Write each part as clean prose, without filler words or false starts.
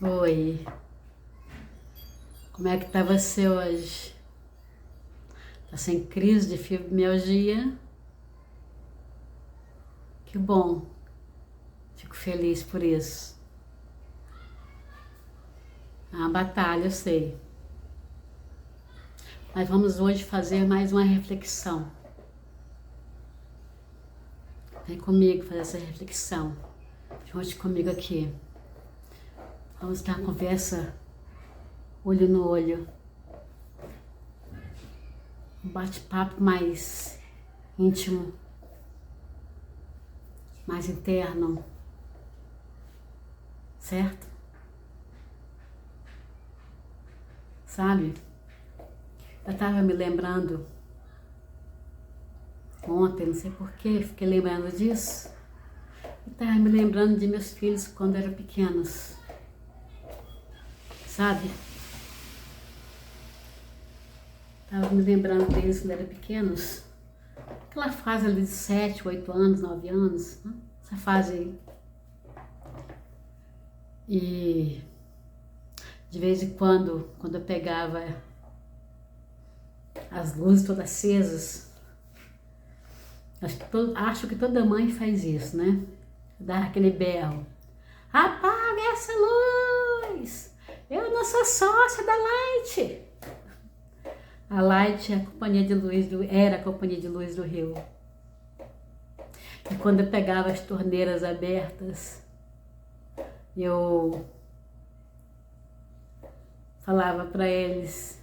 Oi, como é que tá você hoje? Tá sem crise de fibromialgia? Que bom, fico feliz por isso. É uma batalha, eu sei. Mas vamos hoje fazer mais uma reflexão. Vem comigo fazer essa reflexão. Junte comigo aqui. Vamos ter uma conversa olho no olho. Um bate-papo mais íntimo, mais interno, certo? Sabe? Eu estava me lembrando ontem, não sei porquê, fiquei lembrando disso. Eu estava me lembrando de meus filhos quando eram pequenos, sabe? Estava me lembrando deles quando eram pequenos. Aquela fase ali de 7, 8 anos, 9 anos, né? Essa fase aí. E de vez em quando eu pegava as luzes todas acesas, acho que toda mãe faz isso, né? Dá aquele berro. Apaga essa luz! Eu não sou sócia da Light! A Light é a companhia de luz era a companhia de luz do Rio. E quando eu pegava as torneiras abertas, eu falava para eles,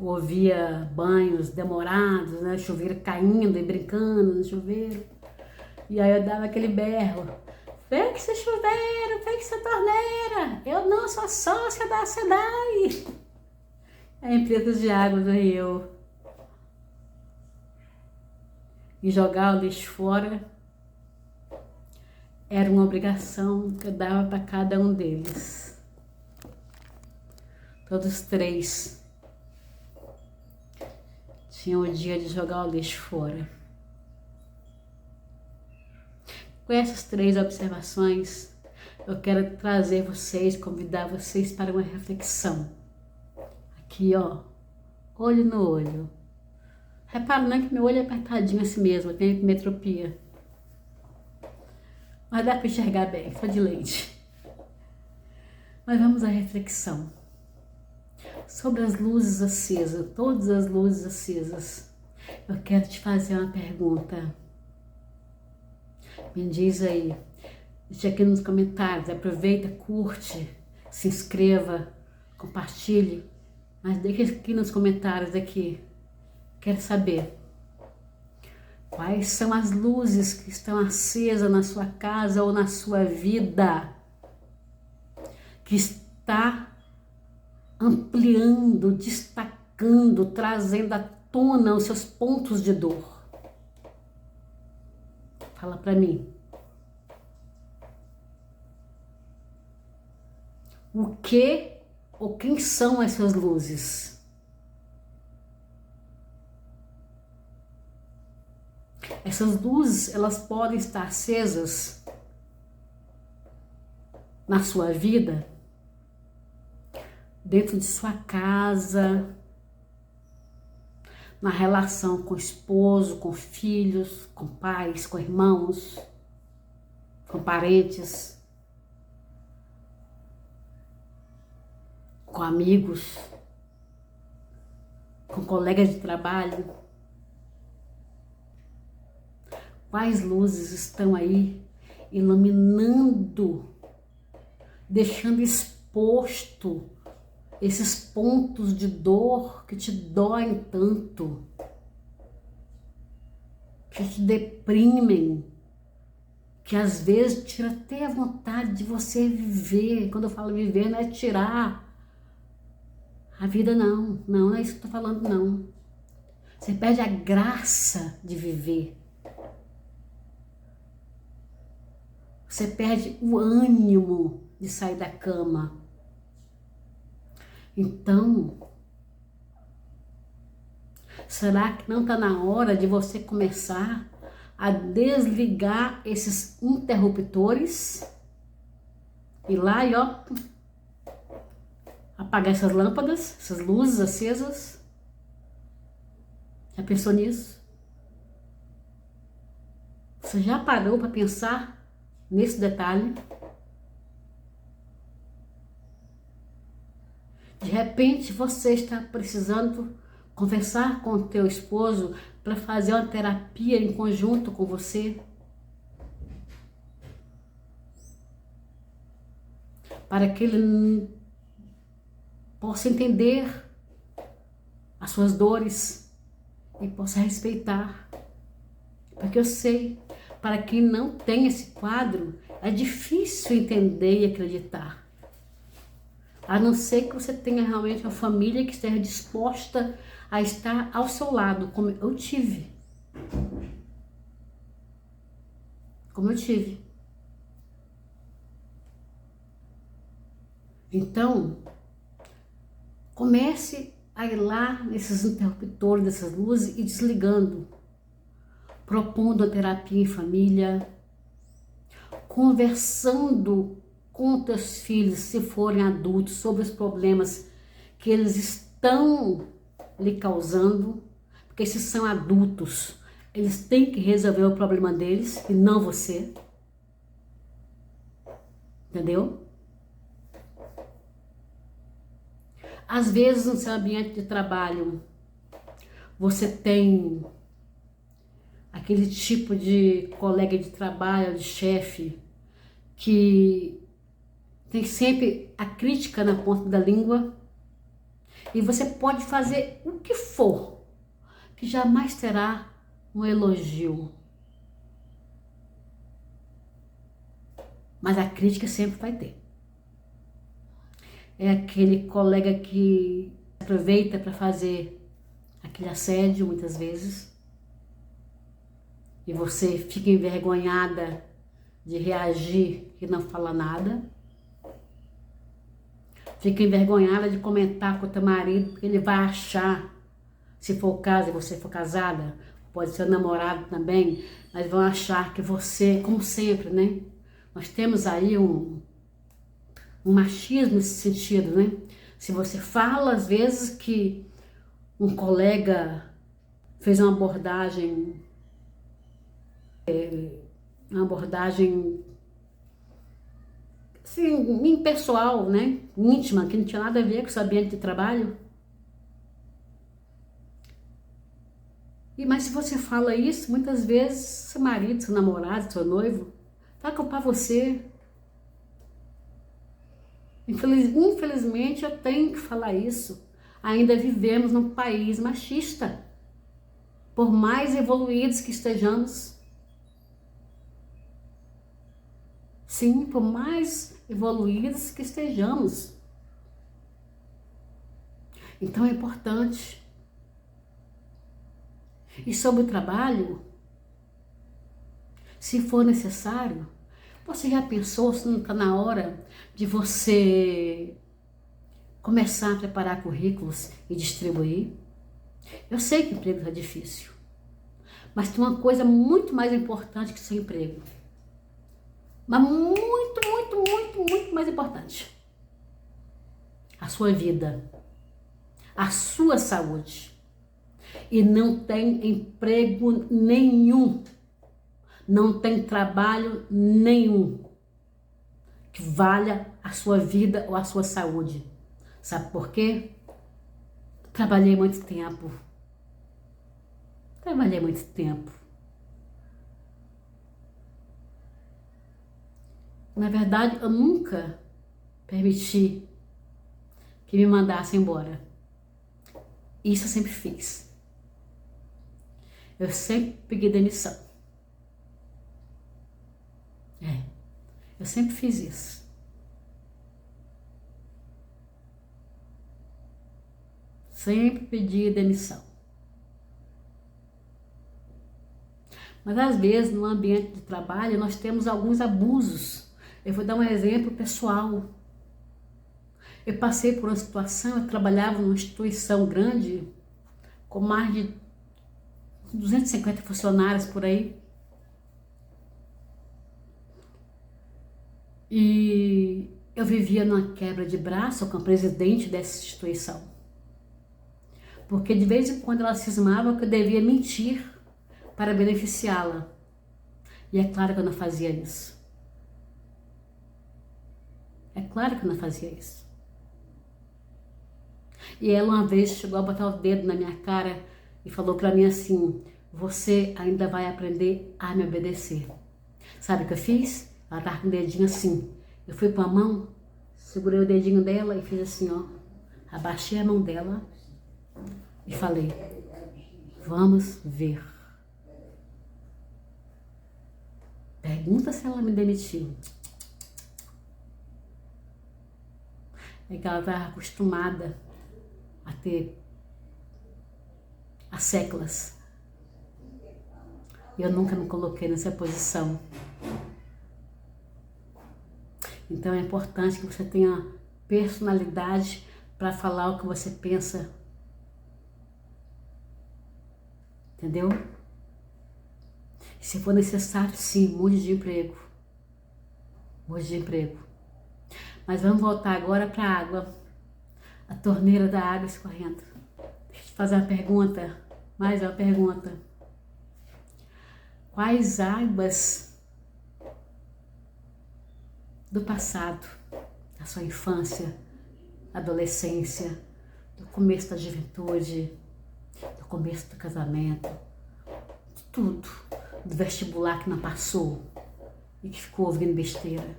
ouvia banhos demorados, né? Chuveiro caindo e brincando no chuveiro. E aí eu dava aquele berro. Feche esse chuveiro, feche essa torneira. Eu não sou sócia da SEDAI. A empresa de água do Rio. E jogar o lixo fora era uma obrigação que eu dava para cada um deles. Todos três tinham o dia de jogar o lixo fora. Com essas 3 observações, eu quero trazer vocês, convidar vocês para uma reflexão. Aqui, ó, olho no olho. Repara, não é que meu olho é apertadinho assim mesmo, eu tenho hipermetropia. Mas dá para enxergar bem, só de lente. Mas vamos à reflexão. Sobre as luzes acesas, todas as luzes acesas, eu quero te fazer uma pergunta. Me diz aí, deixa aqui nos comentários, aproveita, curte, se inscreva, compartilhe, mas deixa aqui nos comentários aqui, quero saber quais são as luzes que estão acesas na sua casa ou na sua vida, que está ampliando, destacando, trazendo à tona os seus pontos de dor. Fala para mim. O que ou quem são essas luzes? Essas luzes, elas podem estar acesas na sua vida, dentro de sua casa, na relação com o esposo, com filhos, com pais, com irmãos, com parentes, com amigos, com colegas de trabalho. Quais luzes estão aí iluminando, deixando exposto esses pontos de dor que te doem tanto, que te deprimem, que às vezes tira até a vontade de você viver. Quando eu falo viver, não é tirar a vida, não. Não é isso que eu tô falando, não. Você perde a graça de viver. Você perde o ânimo de sair da cama. Então, será que não está na hora de você começar a desligar esses interruptores? E lá e ó, apagar essas lâmpadas, essas luzes acesas? Já pensou nisso? Você já parou para pensar nesse detalhe? De repente você está precisando conversar com o teu esposo para fazer uma terapia em conjunto com você, para que ele possa entender as suas dores e possa respeitar. Porque eu sei, para quem não tem esse quadro, é difícil entender e acreditar. A não ser que você tenha realmente uma família que esteja disposta a estar ao seu lado, como eu tive. Como eu tive. Então, comece a ir lá nesses interruptores dessas luzes e desligando. Propondo a terapia em família. Conversando com teus filhos, se forem adultos, sobre os problemas que eles estão lhe causando, porque se são adultos, eles têm que resolver o problema deles e não você. Entendeu? Às vezes no seu ambiente de trabalho, você tem aquele tipo de colega de trabalho, de chefe, que tem sempre a crítica na ponta da língua, e você pode fazer o que for, que jamais terá um elogio. Mas a crítica sempre vai ter. É aquele colega que aproveita para fazer aquele assédio muitas vezes, e você fica envergonhada de reagir e não falar nada. Fica envergonhada de comentar com o teu marido, porque ele vai achar, se for o caso e você for casada, pode ser namorado também, mas vão achar que você, como sempre, né? Nós temos aí um machismo nesse sentido, né? Se você fala, às vezes, que um colega fez uma abordagem assim, impessoal, né? Íntima, que não tinha nada a ver com o seu ambiente de trabalho. Mas se você fala isso, muitas vezes seu marido, seu namorado, seu noivo, vai culpar você. Infelizmente eu tenho que falar isso. Ainda vivemos num país machista. Por mais evoluídos que estejamos. Sim, por mais evoluídos que estejamos. Então é importante. E sobre o trabalho, se for necessário, você já pensou se não está na hora de você começar a preparar currículos e distribuir? Eu sei que o emprego está difícil, mas tem uma coisa muito mais importante que seu emprego. Mas muito mais importante. A sua vida, a sua saúde. E não tem emprego nenhum, não tem trabalho nenhum que valha a sua vida ou a sua saúde. Sabe por quê? Trabalhei muito tempo. Na verdade, eu nunca permiti que me mandassem embora. Isso eu sempre fiz. Eu sempre peguei demissão. Eu sempre fiz isso. Sempre pedi demissão. Mas às vezes no ambiente de trabalho nós temos alguns abusos. Eu vou dar um exemplo pessoal. Eu passei por uma situação, eu trabalhava numa instituição grande, com mais de 250 funcionários por aí. E eu vivia numa quebra de braço com a presidente dessa instituição. Porque de vez em quando ela cismava que eu devia mentir para beneficiá-la. E é claro que eu não fazia isso. É claro que eu não fazia isso. E ela uma vez chegou a botar o dedo na minha cara e falou para mim assim: você ainda vai aprender a me obedecer. Sabe o que eu fiz? Ela tava com o dedinho assim. Eu fui com a mão, segurei o dedinho dela e fiz assim, ó. Abaixei a mão dela e falei: vamos ver. Pergunta se ela me demitiu. É que ela estava acostumada a ter as séculas. Eu nunca me coloquei nessa posição. Então é importante que você tenha personalidade para falar o que você pensa. Entendeu? E se for necessário, sim, mude de emprego. Mude de emprego. Mas vamos voltar agora para a água. A torneira da água escorrendo. Deixa eu te fazer uma pergunta. Mais uma pergunta. Quais águas do passado, da sua infância, adolescência, do começo da juventude, do começo do casamento, de tudo, do vestibular que não passou e que ficou ouvindo besteira?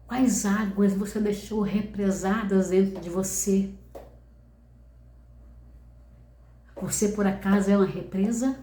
Quais águas você deixou represadas dentro de você? Você, por acaso, é uma represa?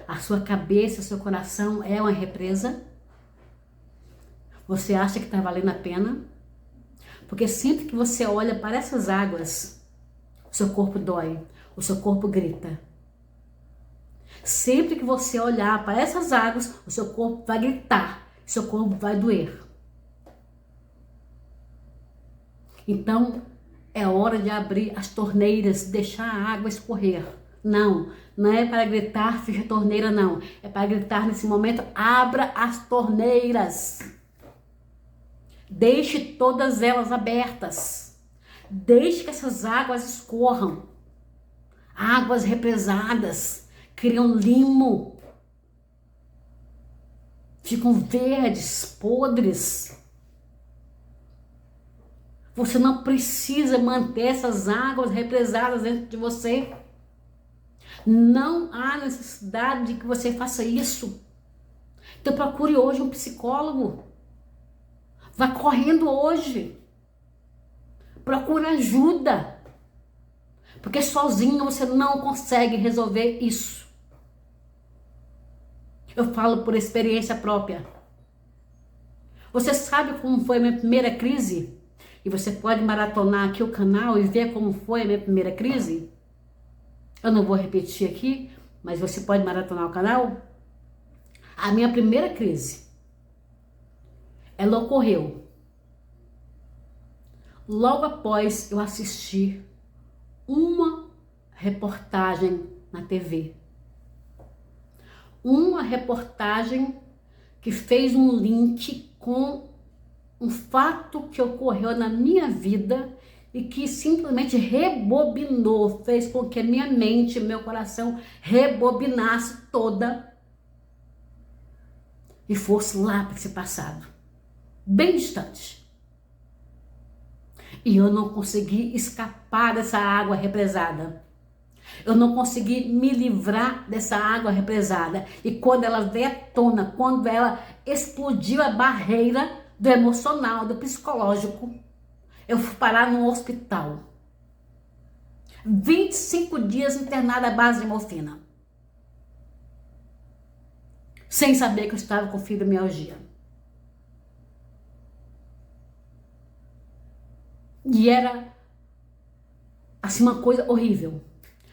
A sua cabeça, o seu coração é uma represa? Você acha que está valendo a pena? Porque sempre que você olha para essas águas, o seu corpo dói, o seu corpo grita. Sempre que você olhar para essas águas, o seu corpo vai gritar, o seu corpo vai doer. Então, é hora de abrir as torneiras, deixar a água escorrer. Não, não é para gritar, fecha a torneira, não. É para gritar nesse momento, abra as torneiras. Deixe todas elas abertas. Deixe que essas águas escorram. Águas represadas criam limo. Ficam verdes, podres. Você não precisa manter essas águas represadas dentro de você. Não há necessidade de que você faça isso. Então procure hoje um psicólogo. Vá correndo hoje. Procure ajuda. Porque sozinho você não consegue resolver isso. Eu falo por experiência própria. Você sabe como foi a minha primeira crise? E você pode maratonar aqui o canal e ver como foi a minha primeira crise? Eu não vou repetir aqui, mas você pode maratonar o canal. A minha primeira crise, ela ocorreu logo após eu assistir uma reportagem na TV. Uma reportagem que fez um link com um fato que ocorreu na minha vida e que simplesmente rebobinou, fez com que a minha mente, meu coração rebobinasse toda e fosse lá para esse passado, bem distante. E eu não consegui escapar dessa água represada. Eu não consegui me livrar dessa água represada. E quando ela veio à tona, quando ela explodiu a barreira do emocional, do psicológico, eu fui parar num hospital. 25 dias internada à base de morfina. Sem saber que eu estava com fibromialgia. E era assim uma coisa horrível.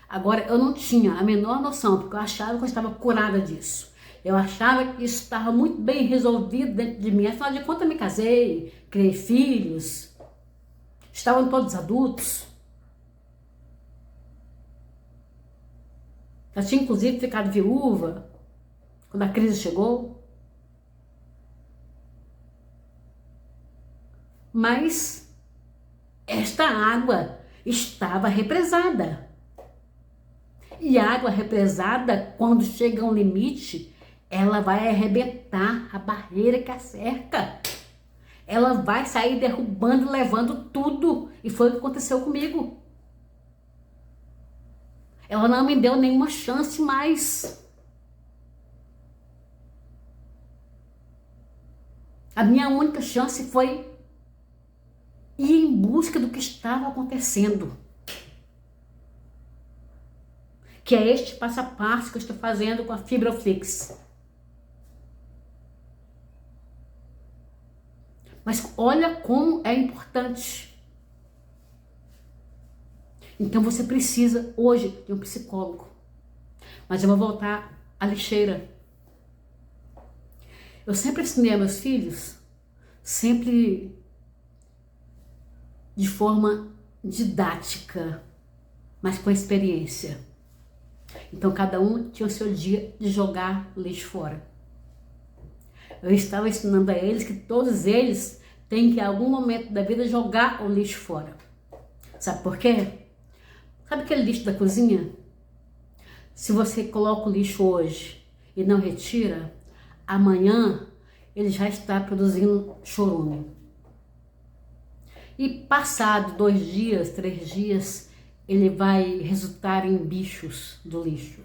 Agora, eu não tinha a menor noção, porque eu achava que eu estava curada disso. Eu achava que isso estava muito bem resolvido dentro de mim. Afinal de contas, eu me casei, criei filhos, estavam todos adultos. Já tinha, inclusive, ficado viúva quando a crise chegou. mas esta água estava represada. E a água represada, quando chega a um limite, ela vai arrebentar a barreira que a cerca. Ela vai sair derrubando, levando tudo. E foi o que aconteceu comigo. Ela não me deu nenhuma chance mais. A minha única chance foi ir em busca do que estava acontecendo. Que é este passo a passo que eu estou fazendo com a Fibroflix. Mas olha como é importante. Então você precisa hoje de um psicólogo. Mas eu vou voltar à lixeira. Eu sempre ensinei a meus filhos, sempre de forma didática, mas com experiência. Então cada um tinha o seu dia de jogar lixo fora. Eu estava ensinando a eles que todos eles têm que em algum momento da vida jogar o lixo fora. Sabe por quê? Sabe aquele lixo da cozinha? Se você coloca o lixo hoje e não retira, amanhã ele já está produzindo chorume. E passado 2 dias, 3 dias, ele vai resultar em bichos do lixo.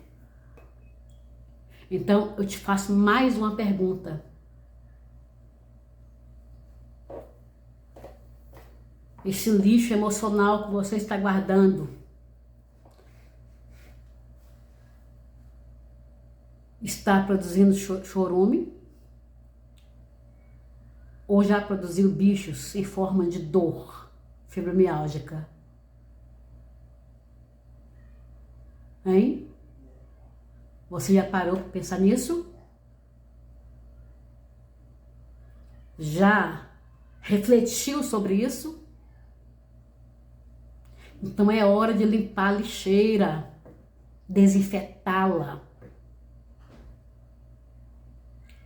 Então, eu te faço mais uma pergunta. Esse lixo emocional que você está guardando está produzindo chorume? Ou já produziu bichos em forma de dor fibromialgica? Hein? Você já parou para pensar nisso? Já refletiu sobre isso? Então é hora de limpar a lixeira, desinfetá-la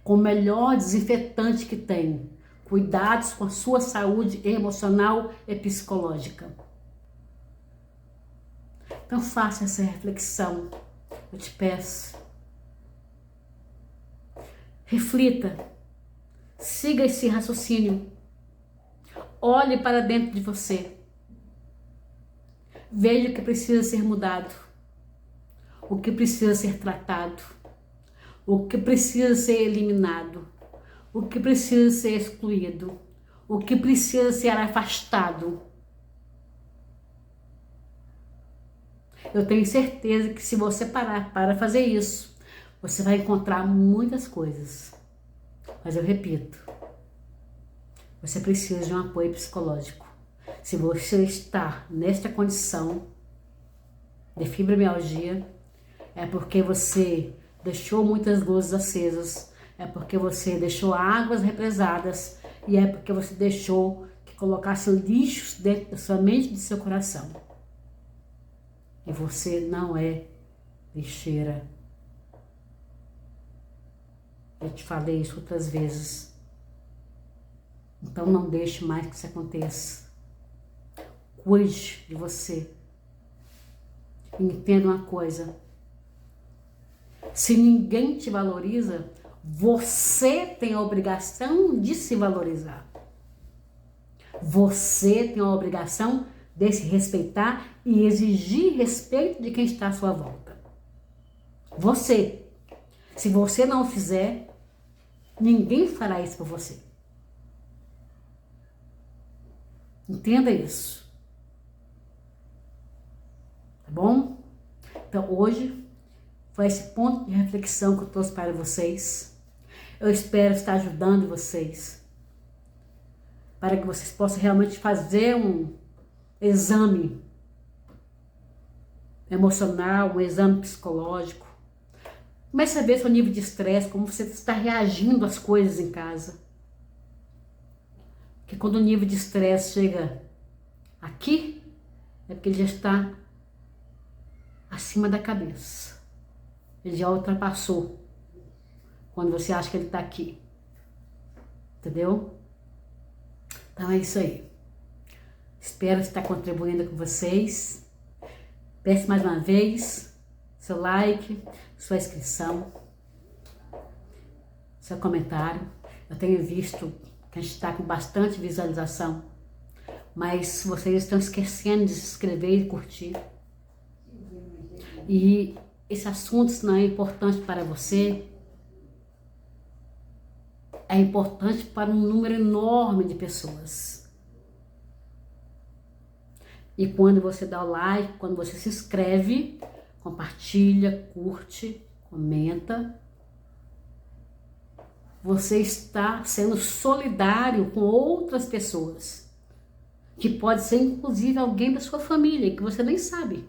com o melhor desinfetante que tem. Cuidados com a sua saúde emocional e psicológica. Então faça essa reflexão, eu te peço. Reflita, siga esse raciocínio, olhe para dentro de você, veja o que precisa ser mudado, o que precisa ser tratado, o que precisa ser eliminado, o que precisa ser excluído, o que precisa ser afastado. Eu tenho certeza que se você parar para fazer isso, você vai encontrar muitas coisas. Mas eu repito, você precisa de um apoio psicológico. Se você está nesta condição de fibromialgia, é porque você deixou muitas luzes acesas, é porque você deixou águas represadas e é porque você deixou que colocasse lixos dentro da sua mente e do seu coração. E você não é lixeira. Eu te falei isso outras vezes. Então não deixe mais que isso aconteça. Cuide de você. E entenda uma coisa. Se ninguém te valoriza, você tem a obrigação de se valorizar. Você tem a obrigação de se respeitar e exigir respeito de quem está à sua volta. Você. Se você não o fizer, ninguém fará isso por você. Entenda isso. Tá bom? Então hoje foi esse ponto de reflexão que eu trouxe para vocês. Eu espero estar ajudando vocês para que vocês possam realmente fazer um exame emocional, um exame psicológico. Comece a ver seu nível de estresse, como você está reagindo às coisas em casa. Porque quando o nível de estresse chega aqui, é porque ele já está acima da cabeça. Ele já ultrapassou quando você acha que ele está aqui. Entendeu? Então é isso aí. Espero estar contribuindo com vocês. Peço mais uma vez seu like, sua inscrição, seu comentário. Eu tenho visto que a gente está com bastante visualização, mas vocês estão esquecendo de se inscrever e curtir. E esse assunto, se não é importante para você, é importante para um número enorme de pessoas. E quando você dá o like, quando você se inscreve, compartilha, curte, comenta, você está sendo solidário com outras pessoas, que pode ser inclusive alguém da sua família, que você nem sabe.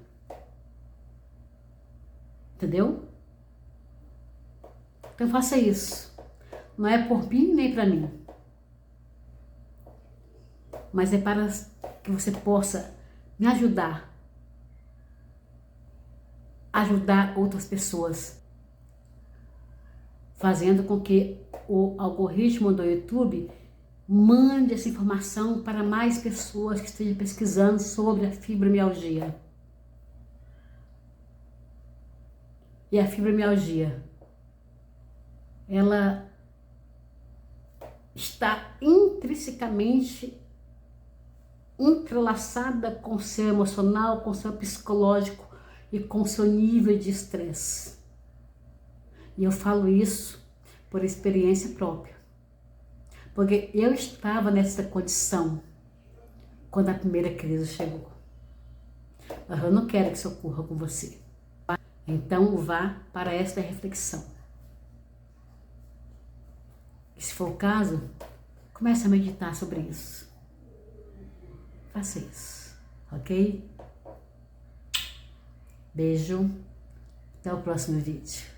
Entendeu? Então faça isso. Não é por mim nem para mim, mas é para que você possa me ajudar a ajudar outras pessoas, fazendo com que o algoritmo do YouTube mande essa informação para mais pessoas que estejam pesquisando sobre a fibromialgia. E a fibromialgia, ela está intrinsecamente entrelaçada com o seu emocional, com o seu psicológico e com o seu nível de estresse. E eu falo isso por experiência própria, porque eu estava nessa condição quando a primeira crise chegou. Mas eu não quero que isso ocorra com você. Então vá para esta reflexão. E se for o caso, comece a meditar sobre isso. Faça isso, ok? Beijo, até o próximo vídeo.